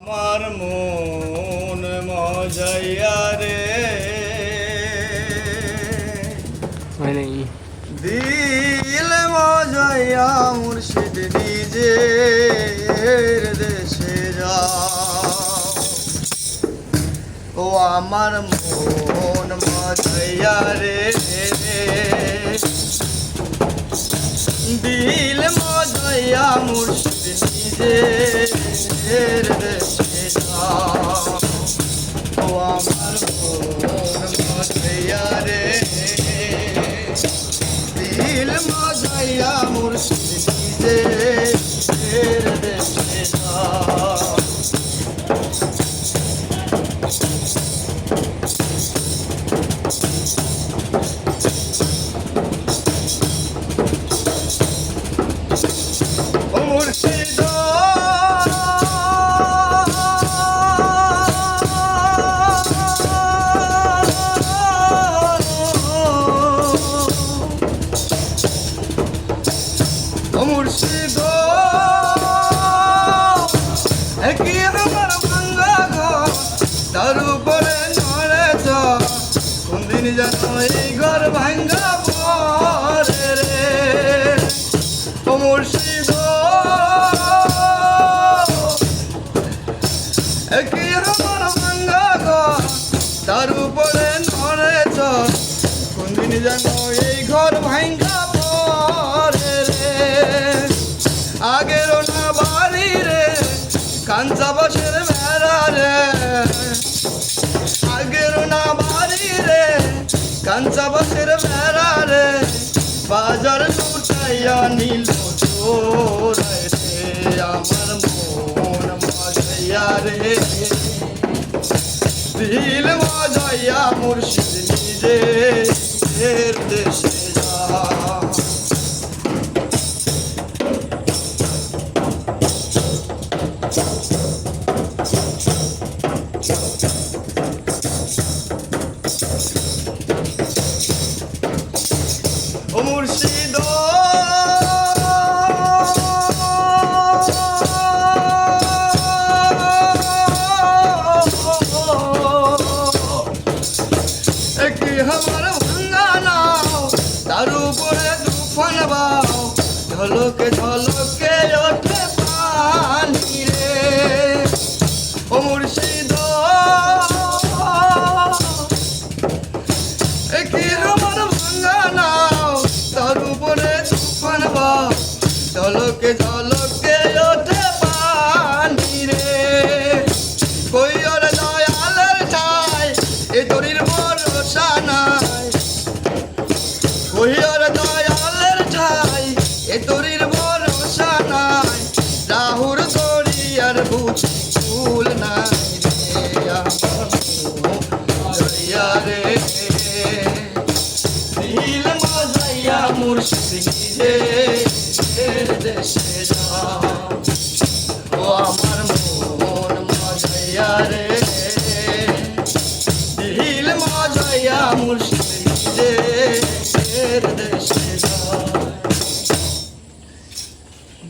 আমার মন মজাইয়া রে দিল মজাইয়া মুর্শিদ নিজের দেশে যাও। ও আমার মন মজাইয়া রে দিল মজাইয়া মুর্শিদ নিজের দেশে যাও। ও আমার মন মজাইয়া রে দিল মজাইয়া মুর্শিদ নিজের দেশে যাও। মুর্শিদ মুর্শিদ একই আমার ভাঙ্গা ঘর তার উপরে নড়েছ কোন দিন যেন এই ঘর ভাঙ্গা পড়ে রে। ও মুর্শিদ একই আমার ভাঙ্গা ঘর তার উপরে নড়েছ কোন দিন যেন এই ঘর ভাঙ্গা পড়ে রে। আগের না বাড়ি রে কাঞ্চা বাসের বেড়া রে আগের না বাড়ি রে কাঞ্চা বাসের বেড়া রে বাজার লুটাইয়া নিল চোরাই রে। আমার মন মজাইয়া রে দিল মজাইয়া মুর্শিদ নিজের দেশে যাও। ও মুর্শিদ একটি আমার ভাঙ্গা নাও তার উপরে তুফান বাও ঝলকে ঝলকে ওঠে পানি রে। ও মুর্শিদ একটি আমার ভাঙ্গা নাও তার উপরে তুফান বাও ঝলকে ঝলকে ওঠে পানি রে। কই ওর দয়ালের ছাই এ তরির ভরসা নাই কই ওর দয়ালের ছাই এ তরির ভরসা নাই রাহুর দরিয়ার বুঝি ফুল নাই রে। আমার মজাইয়া রে দিল মজাইয়া মুর্শিদ নিজের দেশে যাও। ও আমার মন মজাইয়া রে